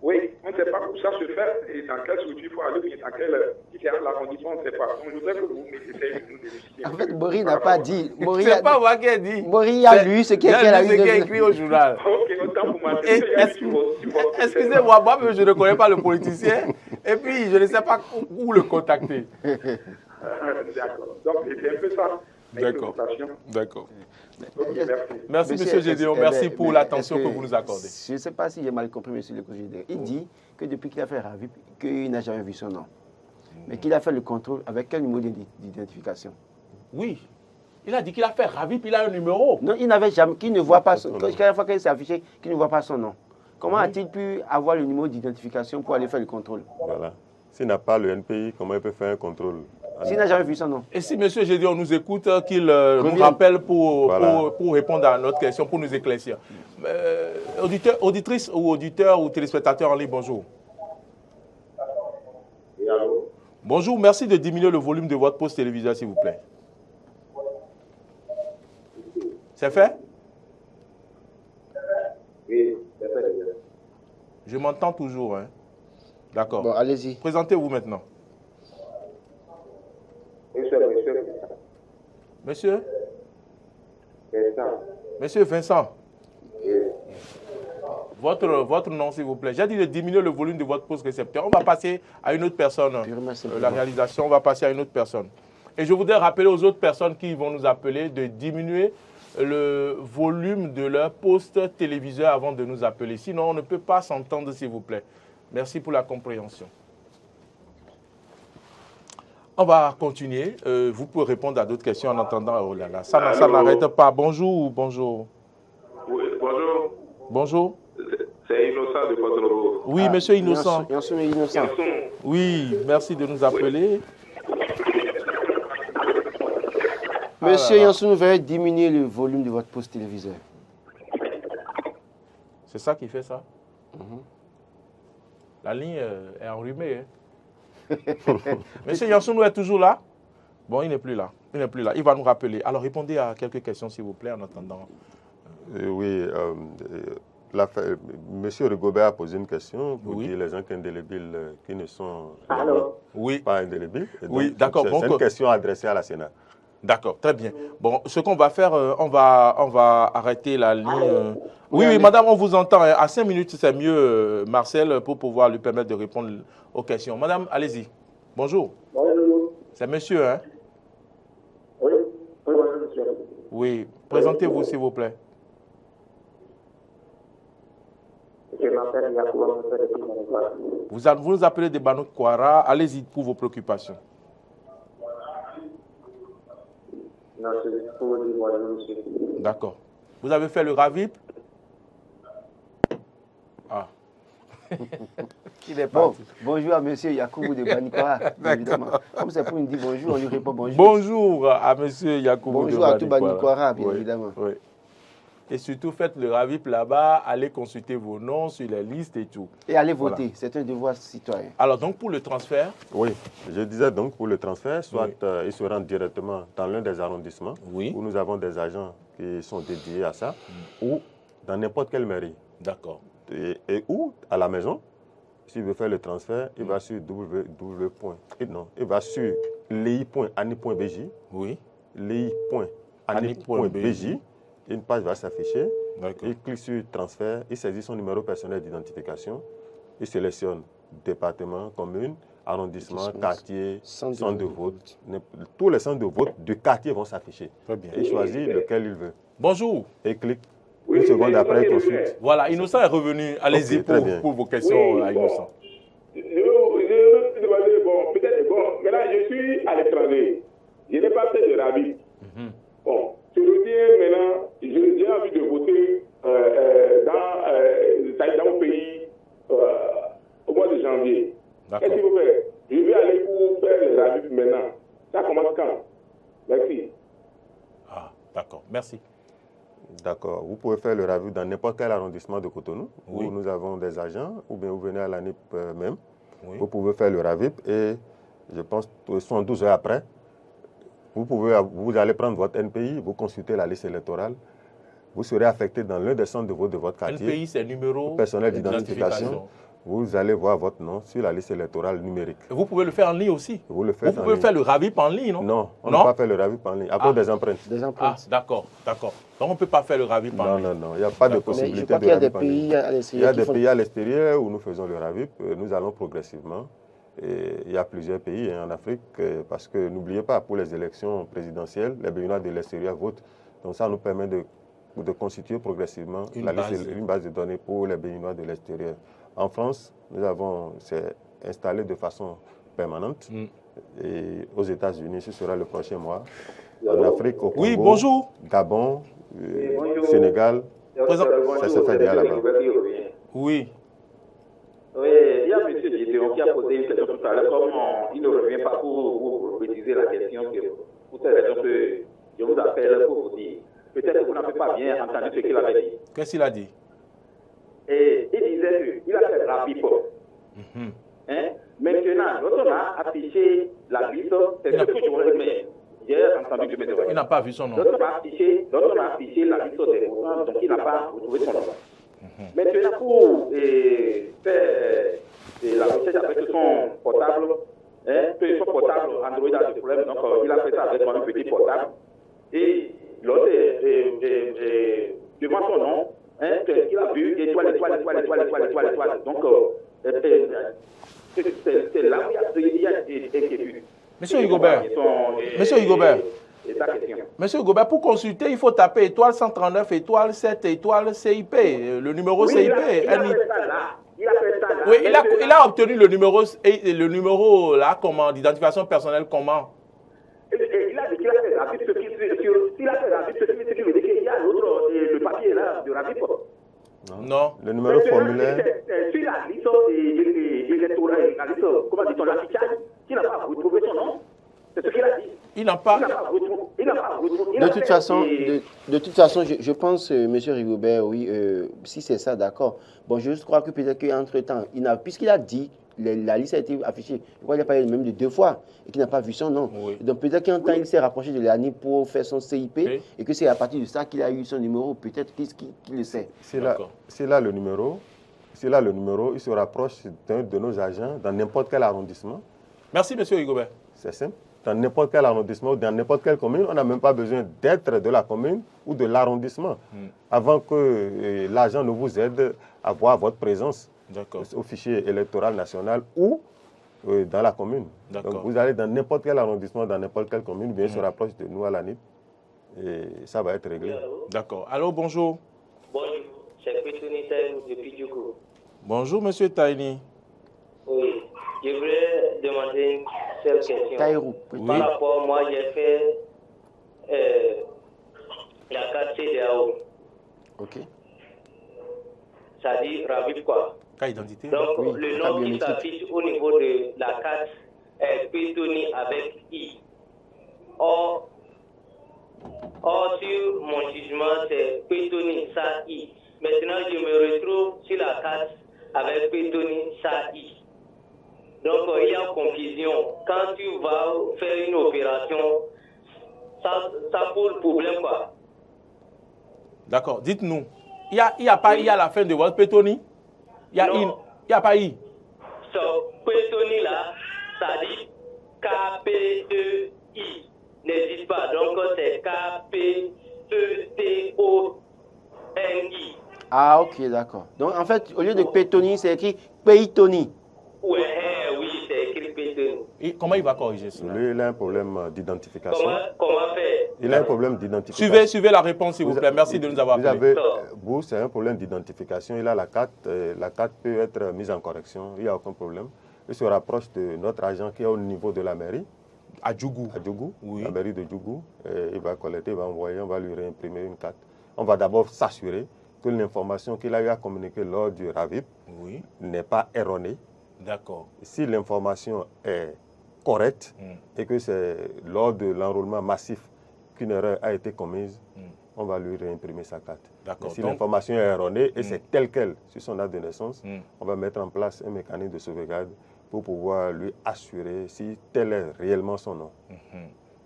Oui, on ne sait pas où ça se fait et dans quelle structure il faut aller, bien dans quel l'arrondissement, on ne sait pas. Donc je voudrais que vous mettez nous décider.
En fait, Maury n'a pas dit.
C'est pas moi qui ai dit.
Maury a lu ce qui est
écrit au journal.
Ok, autant pour moi.
Excusez-moi, moi-même je ne connais pas le politicien et puis je ne sais pas où le contacter.
D'accord. Donc c'est un peu ça.
D'accord. D'accord.
Okay,
merci M. Gédéon. Merci pour l'attention que vous nous accordez.
Je ne sais pas si j'ai mal compris, M. le Gédéon. Il dit que depuis qu'il a fait RAVIP, qu'il n'a jamais vu son nom. Mais qu'il a fait le contrôle avec quel numéro d'identification?
Oui. Il a dit qu'il a fait RAVIP, il a un numéro.
Non, il n'avait jamais, qu'il ne voit pas son nom. Chaque fois qu'il s'est affiché, qu'il ne voit pas son nom. Comment a-t-il pu avoir le numéro d'identification pour aller faire le contrôle?
Voilà. S'il n'a pas le NPI, comment il peut faire un contrôle?
S'il n'a jamais vu son nom.
Et si M. Gédéon nous écoute, qu'il nous rappelle pour répondre à notre question, pour nous éclaircir. Auditrice ou auditeur ou téléspectateur en ligne, bonjour.
Oui, allô?
Bonjour, merci de diminuer le volume de votre poste téléviseur, s'il vous plaît. C'est fait?
Oui, c'est fait.
Je m'entends toujours. Hein. D'accord.
Bon, allez-y.
Présentez-vous maintenant. Monsieur?
Vincent.
Monsieur Vincent. Votre nom, s'il vous plaît. J'ai dit de diminuer le volume de votre poste récepteur. On va passer à une autre personne. La réalisation, on va passer à une autre personne. Et je voudrais rappeler aux autres personnes qui vont nous appeler de diminuer le volume de leur poste téléviseur avant de nous appeler. Sinon, on ne peut pas s'entendre, s'il vous plaît. Merci pour la compréhension. On va continuer. Vous pouvez répondre à d'autres questions en entendant. Oh là là, ça n'arrête pas. Bonjour, bonjour.
Oui, bonjour.
Bonjour.
C'est Innocent de Porto-Novo.
Oui, monsieur Innocent.
Innocent.
Oui, merci de nous appeler.
Monsieur Yanson, veuillez diminuer le volume de votre poste téléviseur.
C'est ça qui fait ça? La ligne est enrhumée. Hein? Monsieur Yanson est toujours là? Bon, il n'est plus là. Il n'est plus là. Il va nous rappeler. Alors, répondez à quelques questions, s'il vous plaît, en attendant.
Oui. Monsieur Rigobert a posé une question pour dire les encres indélébiles qui ne sont pas indélébiles.
Oui, d'accord.
C'est une question adressée à la Sénat.
D'accord, très bien. Bon, ce qu'on va faire, on va arrêter la ligne. Oui, madame, on vous entend. À 5 minutes, c'est mieux, Marcel, pour pouvoir lui permettre de répondre aux questions. Madame, allez-y. Bonjour.
Bonjour.
C'est monsieur, hein?
Oui, monsieur.
Oui, présentez-vous, s'il vous plaît.
Je m'appelle Yacouba.
Vous nous appelez de Banout Kouara. Allez-y pour vos préoccupations.
Non, c'est pour dire, monsieur.
D'accord. Vous avez fait le RAVIP? Il est
Bon,
parti.
bonjour à M. Yakoubou de Banikora, évidemment. Comme c'est pour nous dire bonjour, on lui répond bonjour.
Bonjour à M. Yakoubou
Bonjour à tout Banikora, bien
Oui,
évidemment.
oui. Et surtout, faites le RAVIP là-bas, allez consulter vos noms sur les listes et tout.
Et allez
Voilà.
voter, c'est un devoir citoyen.
Alors, donc, pour le transfert,
Oui, je disais donc pour le transfert, soit
Oui.
ils se rendent directement dans l'un des arrondissements
Oui.
où nous avons des agents qui sont dédiés à ça, ou dans n'importe quelle mairie.
d'accord.
Et ou à la maison, s'il veut faire le transfert, il va sur il va sur lei.ani.bj,
Oui,
lei.ani.bj, une page va s'afficher,
d'accord.
il clique sur transfert, il saisit son numéro personnel d'identification, il sélectionne département, commune, arrondissement, quartier, centre de vote. Tous les centres de vote du quartier vont s'afficher.
Très bien.
Il choisit lequel il veut.
Bonjour.
Et clique. Une seconde après, il consulte.
Voilà, Innocent est revenu. Allez-y
Ok, très bien.
pour vos questions
Oui,
à Innocent.
Je veux demander, bon, peut-être, bon, maintenant je suis à l'étranger. Je n'ai pas fait de RAVIP. Bon, je reviens maintenant, j'ai envie de voter dans mon pays au mois de janvier.
D'accord.
Qu'est-ce qu'il faut faire? Je vais aller pour faire le RAVIP maintenant. Ça commence quand? Merci.
Ah, d'accord. Merci.
D'accord. Vous pouvez faire le RAVIP dans n'importe quel arrondissement de Cotonou,
Oui.
où nous avons des agents, ou bien vous venez à l'ANIP même.
Oui.
Vous pouvez faire le RAVIP et je pense 72 heures après, vous allez prendre votre NPI, vous consultez la liste électorale, vous serez affecté dans l'un des centres de vote de votre quartier.
NPI, c'est numéro
Personnel d'identification. Vous allez voir votre nom sur la liste électorale numérique.
Vous pouvez le faire en ligne aussi.
Vous le faites
Vous
en
pouvez
ligne.
faire le RAVIP en ligne, non?
Non, on ne
Non?
peut pas faire le RAVIP en ligne, à cause des empreintes.
Des
Ah,
empreintes.
d'accord, d'accord. Donc, on ne peut pas faire le RAVIP en
Non,
ligne.
non, non, il n'y a pas de
D'accord.
Mais je
possibilité
crois
de
qu'il y a des
RAVIP en ligne.
pays à
Il y
l'extérieur
a
qui
des
font...
pays à l'extérieur où nous faisons le RAVIP. Nous allons progressivement. Et il y a plusieurs pays en Afrique, parce que n'oubliez pas, pour les élections présidentielles, les Béninois de l'extérieur votent. Donc ça nous permet de constituer progressivement
Une
une base de données pour les Béninois de l'extérieur. En France, c'est installé de façon permanente. Et aux États-Unis, ce sera le prochain mois. En Afrique, au Congo,
Oui, bonjour.
Gabon, Sénégal, ça se fait déjà là-bas.
Oui.
Oui, il y a M. Gideon qui a posé une question tout à l'heure. Comme il ne revient pas pour préciser la question, pour cette raison que je vous appelle pour vous dire. Peut-être que vous n'avez pas bien entendu ce qu'il avait dit.
Qu'est-ce qu'il a dit?
Et il disait qu'il a fait RAVIP. Maintenant, lorsqu'on a affiché la liste, c'est ce que je voulais dire. J'ai entendu que
Il n'a pas vu son nom.
lorsqu'on a affiché la liste des votants, donc il n'a pas retrouvé son nom. Maintenant, pour faire la recherche avec son portable, son portable Android a des problèmes, donc il a fait ça avec un petit portable. Et l'autre, devant son nom, il a vu étoile. Donc, c'est là où il y a des inquiétudes.
Monsieur Hugobert. Monsieur Hugobert, pour consulter, il faut taper étoile 139, étoile 7, étoile CIP, le numéro CIP.
Il a fait ça là.
Oui, il a obtenu le numéro là, comment, d'identification personnelle, comment?
Il a dit qu'il a fait RAVIP, s'il a fait RAVIP, ce qui veut dire qu'il y a le papier là de RAVIP.
Non.
Le numéro formulaire.
Sur la liste électorale, la liste, comment dit-on, l'affichage, qui n'a pas retrouvé son nom. C'est ce qu'il a dit.
Il n'a pas.
De toute façon, je pense, M. Rigobert, oui, si c'est ça, d'accord. Bon, je crois que peut-être qu'entre-temps, puisqu'il a dit, la liste a été affichée, je crois qu'il a parlé même de 2 fois et qu'il n'a pas vu son nom.
Oui.
Donc peut-être qu'en temps, il s'est rapproché de l'année pour faire son CIP et que c'est à partir de ça qu'il a eu son numéro. Peut-être qu'il le sait.
S'il a le numéro, il se rapproche d'un de nos agents dans n'importe quel arrondissement.
Merci, M. Hugobert.
C'est simple. Dans n'importe quel arrondissement ou dans n'importe quelle commune, on n'a même pas besoin d'être de la commune ou de l'arrondissement avant que l'agent ne vous aide à voir votre présence au fichier électoral national ou dans la commune. Donc vous allez dans n'importe quel arrondissement, dans n'importe quelle commune, bien se rapproche de nous à l'ANIP et ça va être réglé.
D'accord. Allô, bonjour.
Bonjour, c'est Pétoni Taïrou depuis Djougou.
Bonjour, monsieur Taïni.
Oui, je voulais demander une seule question.
Taïrou.
Par rapport, moi, j'ai fait la carte CDAO.
Ok.
Ça dit RAVIP quoi?
Carte d'identité.
Donc,
Oui,
le
carte
nom qui
biométrique.
s'affiche au niveau de la carte est Pétoni avec I. Or, sur mon jugement, c'est Pétoni sans I. Maintenant, je me retrouve sur la carte avec Pétoni sans I. Donc, il y a confusion. Quand tu vas faire une opération, ça pose problème, quoi.
D'accord. Dites-nous, il y a pas I à la fin de votre Pétoni? Il y a
Non.
il y a pas I.
Pétoni là, ça dit K-P-E-I. N'hésite pas. Donc, c'est K-P-E-T-O-N-I.
Ah, ok, d'accord. Donc, en fait, au lieu de Pétoni, c'est écrit Péitoni.
Ouais, oui, c'est écrit Pétoni.
Et comment il va corriger cela?
Lui, il a un problème d'identification.
Comment faire?
Il a un problème d'identification.
Suivez la réponse, s'il vous plaît. Merci de nous avoir appelé.
Vous, c'est un problème d'identification. Il a la carte. La carte peut être mise en correction. Il n'y a aucun problème. Il se rapproche de notre agent qui est au niveau de la mairie.
À Djougou.
À Djougou,
Oui.
la mairie de Djougou. Il va collecter, il va envoyer, on va lui réimprimer une carte. On va d'abord s'assurer que l'information qu'il a eu à communiquer lors du RAVIP n'est pas erronée.
D'accord.
Si l'information est correcte et que c'est lors de l'enrôlement massif qu'une erreur a été commise, on va lui réimprimer sa carte.
D'accord.
Si l'information est erronée et c'est tel quel sur son acte de naissance, on va mettre en place un mécanisme de sauvegarde pour pouvoir lui assurer si tel est réellement son nom.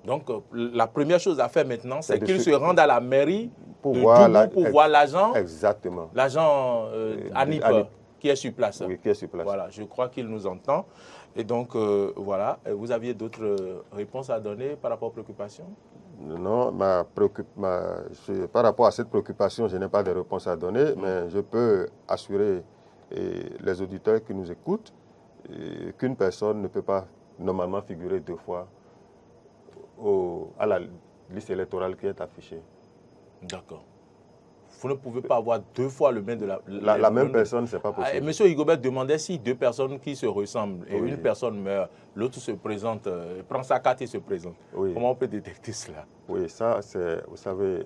Donc, la première chose à faire maintenant, c'est qu'il se rende à la mairie
pour
de
voir
Djougou pour voir l'agent.
Exactement.
L'agent Anip qui est sur place.
Oui, qui est sur place.
Voilà, je crois qu'il nous entend. Et donc, voilà. Vous aviez d'autres réponses à donner par rapport aux préoccupations?
Non, par rapport à cette préoccupation, je n'ai pas de réponse à donner, mais je peux assurer les auditeurs qui nous écoutent qu'une personne ne peut pas normalement figurer deux fois à la liste électorale qui est affichée.
D'accord. Vous ne pouvez pas avoir deux fois le même de
la même personne, ce n'est pas possible.
Monsieur Rigobert demandait si deux personnes qui se ressemblent et une personne meurt, l'autre se présente, prend sa carte et se présente. Comment on peut détecter cela?
Oui, ça, vous savez,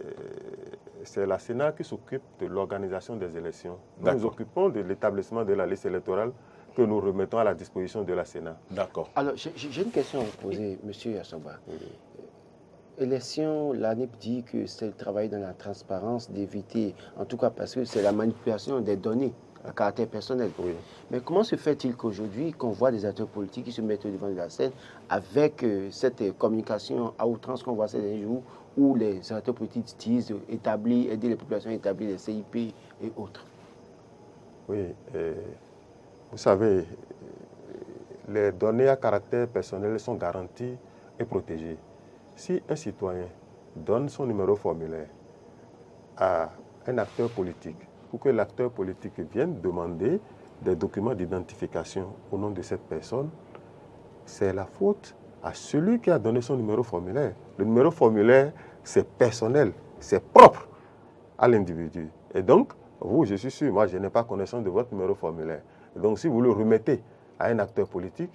c'est la Sénat qui s'occupe de l'organisation des élections. Nous nous occupons de l'établissement de la liste électorale que nous remettons à la disposition de la Sénat.
D'accord.
Alors, j'ai une question à vous poser, monsieur Yassamba. Élection, l'ANIP dit que c'est le travail dans la transparence, d'éviter, en tout cas parce que c'est la manipulation des données à caractère personnel. Mais comment se fait-il qu'aujourd'hui, qu'on voit des acteurs politiques qui se mettent au devant de la scène avec cette communication à outrance qu'on voit ces derniers jours, où les acteurs politiques disent aider les populations à établir les CIP et autres?
Oui, vous savez, les données à caractère personnel sont garanties et protégées. Si un citoyen donne son numéro formulaire à un acteur politique pour que l'acteur politique vienne demander des documents d'identification au nom de cette personne, c'est la faute à celui qui a donné son numéro formulaire. Le numéro formulaire, c'est personnel, c'est propre à l'individu. Et donc, vous, je suis sûr, moi, je n'ai pas connaissance de votre numéro formulaire. Et donc, si vous le remettez à un acteur politique,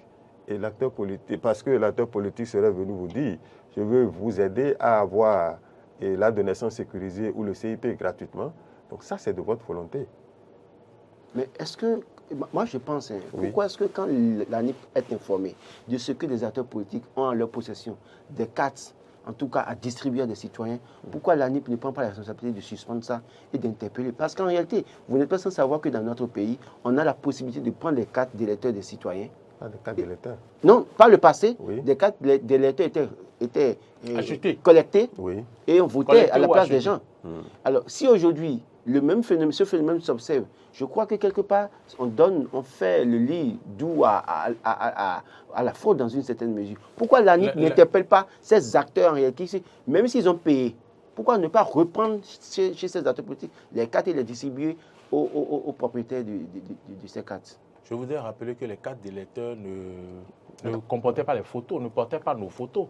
et l'acteur politique, parce que l'acteur politique serait venu vous dire, je veux vous aider à avoir l'acte de naissance sécurisé ou le CIP gratuitement. Donc ça, c'est de votre volonté.
Mais est-ce que, moi je pense, pourquoi est-ce que quand l'ANIP est informée de ce que les acteurs politiques ont en leur possession, des cartes, en tout cas à distribuer à des citoyens, pourquoi l'ANIP ne prend pas la responsabilité de suspendre ça et d'interpeller? Parce qu'en réalité, vous n'êtes pas sans savoir que dans notre pays, on a la possibilité de prendre les cartes d'électeurs des citoyens.
Pas des cartes d'électeurs?
Non, par le passé,
oui.
Des cartes d'électeurs étaient
collectées
et on votait à la place des gens. Alors, si aujourd'hui, ce phénomène s'observe, je crois que quelque part, on fait le lit doux à la fraude dans une certaine mesure. Pourquoi l'ANIP n'interpelle pas ces acteurs en réalité, même s'ils ont payé? Pourquoi ne pas reprendre chez ces acteurs politiques les cartes et les distribuer aux propriétaires de ces cartes?
Je voudrais rappeler que les cartes d'électeurs ne comportaient pas les photos, ne portaient pas nos photos.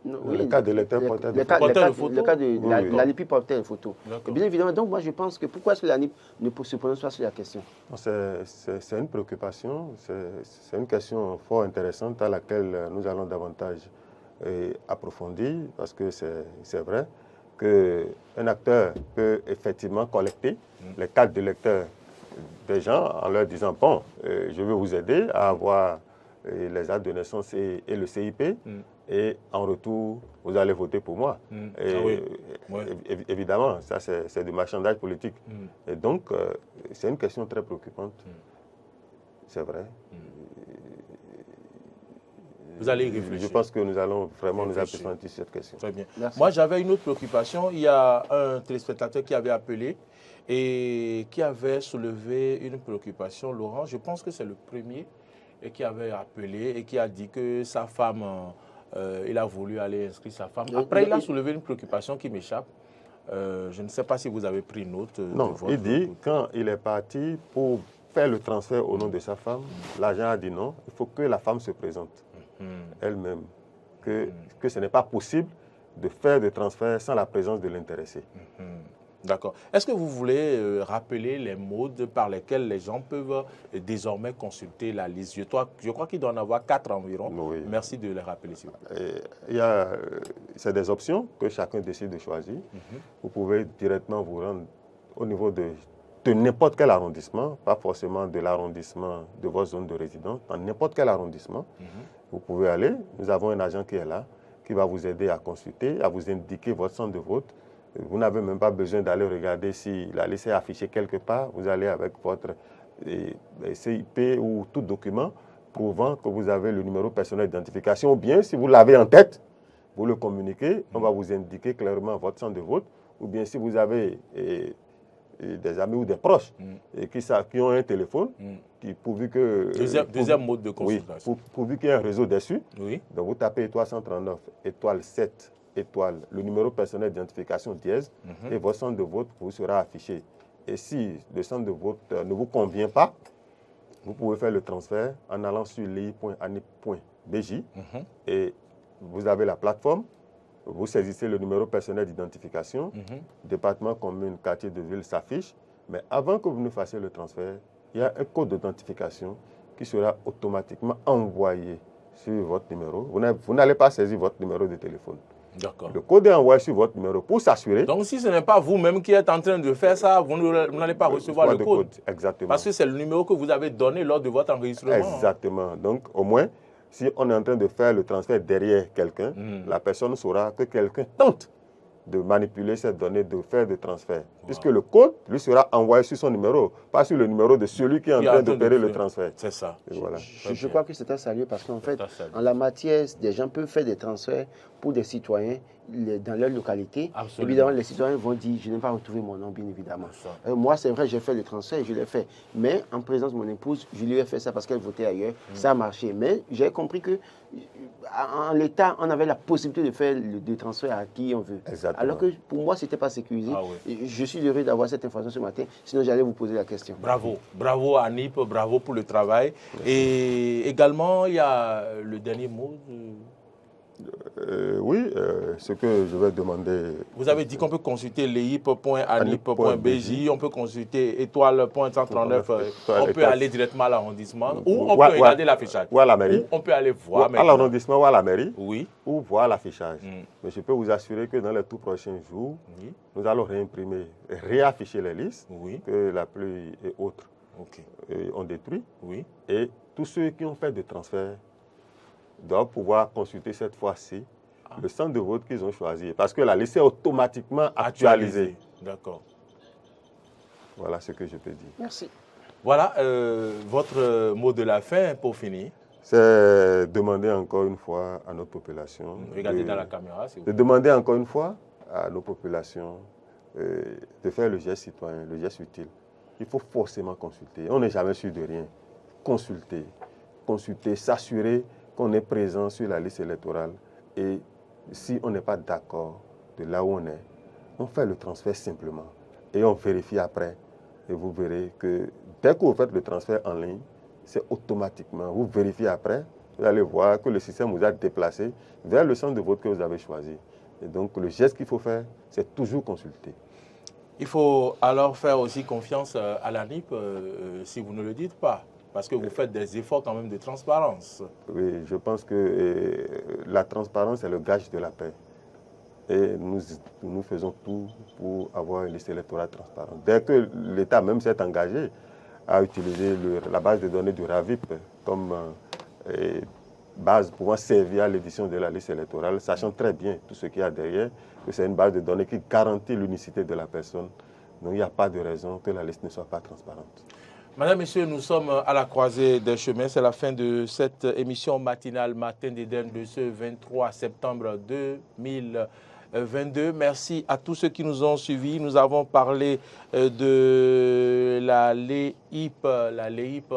Non,
les cartes d'électeurs portaient des photos.
Le cas de l'ANIP portait les photos. Bien évidemment, donc moi je pense que pourquoi est-ce que l'ANIP ne se prononce pas sur la question?
C'est une préoccupation, c'est une question fort intéressante à laquelle nous allons davantage approfondir, parce que c'est vrai qu'un acteur peut effectivement collecter les cartes d'électeurs des gens en leur disant, bon, je vais vous aider à avoir les actes de naissance et le CIP, et en retour, vous allez voter pour moi. Évidemment, ça c'est du marchandage politique. Et donc, c'est une question très préoccupante. C'est vrai.
Vous allez y réfléchir.
Je pense que nous allons vraiment nous appesantir sur cette question.
Très bien.
Merci.
Moi, j'avais une autre préoccupation. Il y a un téléspectateur qui avait appelé et qui avait soulevé une préoccupation. Laurent, je pense que c'est le premier et qui avait appelé et qui a dit que sa femme, il a voulu aller inscrire sa femme. Après, il a soulevé une préoccupation qui m'échappe. Je ne sais pas si vous avez pris note.
Non, il dit, quand il est parti pour faire le transfert au nom de sa femme, l'agent a dit non, il faut que la femme se présente elle-même, que ce n'est pas possible de faire des transferts sans la présence de l'intéressé.
D'accord. Est-ce que vous voulez rappeler les modes par lesquels les gens peuvent désormais consulter la liste? Je crois qu'il doit en avoir 4 environ.
Oui.
Merci de les rappeler, s'il vous plaît.
C'est des options que chacun décide de choisir. Vous pouvez directement vous rendre au niveau de n'importe quel arrondissement, pas forcément de l'arrondissement de votre zone de résidence, dans n'importe quel arrondissement. Vous pouvez aller, nous avons un agent qui est là, qui va vous aider à consulter, à vous indiquer votre centre de vote. Vous n'avez même pas besoin d'aller regarder si la liste est affichée quelque part. Vous allez avec votre CIP ou tout document prouvant que vous avez le numéro personnel d'identification. Ou bien, si vous l'avez en tête, vous le communiquez, on va vous indiquer clairement votre centre de vote. Ou bien, si vous avez des amis ou des proches qui ont un téléphone, pourvu que...
Deuxième mode de consultation.
Oui, pourvu qu'il y ait un réseau dessus.
Oui.
Donc, vous tapez étoile 139, étoile 7, étoile, le numéro personnel d'identification dièse, et votre centre de vote vous sera affiché. Et si le centre de vote ne vous convient pas, vous pouvez faire le transfert en allant sur li.anip.bj et vous avez la plateforme, vous saisissez le numéro personnel d'identification, département, commune, quartier de ville s'affiche, mais avant que vous ne fassiez le transfert, il y a un code d'identification qui sera automatiquement envoyé sur votre numéro. Vous n'allez pas saisir votre numéro de téléphone.
D'accord.
Le code est envoyé sur votre numéro pour s'assurer.
Donc, si ce n'est pas vous-même qui êtes en train de faire ça, vous n'allez pas recevoir le code.
Exactement.
Parce que c'est le numéro que vous avez donné lors de votre enregistrement.
Exactement. Donc, au moins, si on est en train de faire le transfert derrière quelqu'un, la personne saura que quelqu'un tente de manipuler cette donnée, de faire des transferts. Puisque le code lui sera envoyé sur son numéro, pas sur le numéro de celui qui est en train d'opérer le transfert.
C'est ça.
Voilà.
Je crois que c'est à saluer parce qu'en fait, en la matière, des gens peuvent faire des transferts pour des citoyens dans leur localité.
Absolument.
Évidemment, les citoyens vont dire, je n'ai pas retrouvé mon nom, bien évidemment. Moi, c'est vrai, j'ai fait le transfert, je l'ai fait. Mais en présence de mon épouse, je lui ai fait ça parce qu'elle votait ailleurs. Ça a marché. Mais j'ai compris que en l'état, on avait la possibilité de faire le transfert à qui on veut.
Exactement.
Alors que pour moi, ce n'était pas sécurisé. Je suis heureux d'avoir cette information ce matin. Sinon, j'allais vous poser la question.
Bravo. Bravo à Anip, bravo pour le travail. Et également, il y a le dernier mot.
Oui, ce que je vais demander...
Vous avez dit qu'on peut consulter leip.anip.bj, on peut consulter étoile.139, on peut aller directement à l'arrondissement, ou on peut regarder l'affichage.
Ou à la mairie.
Ou on peut aller voir.
À l'arrondissement ou à la mairie.
Oui.
Ou voir l'affichage. Mais je peux vous assurer que dans les tout prochains jours, nous allons réimprimer, réafficher les listes que la pluie et autres ont détruit.
Oui.
Et tous ceux qui ont fait des transferts doivent pouvoir consulter cette fois-ci le centre de vote qu'ils ont choisi. Parce que la liste est automatiquement actualisée.
D'accord.
Voilà ce que je peux dire.
Merci.
Voilà, votre mot de la fin pour finir.
C'est demander encore une fois à notre population...
Regardez dans la caméra, s'il vous plaît.
De demander encore une fois à nos populations de faire le geste citoyen, le geste utile. Il faut forcément consulter. On n'est jamais sûr de rien. Consulter, s'assurer qu'on est présent sur la liste électorale et si on n'est pas d'accord de là où on fait le transfert simplement et on vérifie après et vous verrez que dès que vous faites le transfert en ligne, c'est automatiquement, vous vérifiez après, vous allez voir que le système vous a déplacé vers le centre de vote que vous avez choisi. Et donc le geste qu'il faut faire, c'est toujours consulter.
Il faut alors faire aussi confiance à l'ANIP si vous ne le dites pas. Parce que vous faites des efforts quand même de transparence.
Oui, je pense que la transparence est le gage de la paix. Et nous faisons tout pour avoir une liste électorale transparente. Dès que l'État même s'est engagé a utilisé la base de données du RAVIP comme base pour moi servir à l'édition de la liste électorale, sachant très bien tout ce qu'il y a derrière, que c'est une base de données qui garantit l'unicité de la personne. Donc il n'y a pas de raison que la liste ne soit pas transparente.
Madame, Messieurs, nous sommes à la croisée des chemins. C'est la fin de cette émission matinale Matin d'Éden de ce 23 septembre 2022. Merci à tous ceux qui nous ont suivis. Nous avons parlé de la LEIP. La LEIP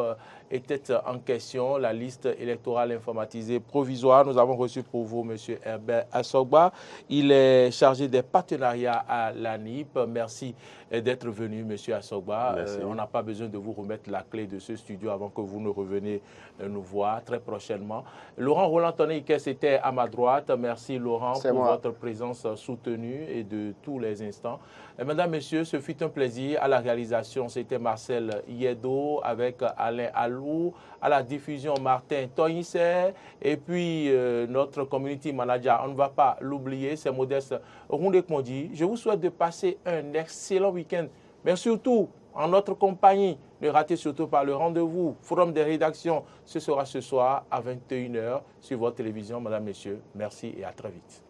était en question, la liste électorale informatisée provisoire. Nous avons reçu pour vous M. Herbert Assogba. Il est chargé des partenariats à l'ANIP. Merci d'être venu, M. Assogba. On n'a pas besoin de vous remettre la clé de ce studio avant que vous ne reveniez nous voir très prochainement. Laurent Roland-Tonné-Ikes était à ma droite. Merci Laurent pour votre présence soutenue et de tous les instants. Mesdames, Messieurs, ce fut un plaisir. À la réalisation, c'était Marcel Yedo avec Alain Alou. À la diffusion, Martin Toyisser. Et puis, notre community manager, on ne va pas l'oublier, c'est Modeste Roundé-Kmondi. Je vous souhaite de passer un excellent week-end. Mais surtout, en notre compagnie, ne ratez surtout pas le rendez-vous. Forum des rédactions, ce sera ce soir à 21h sur votre télévision. Mesdames, Messieurs, merci et à très vite.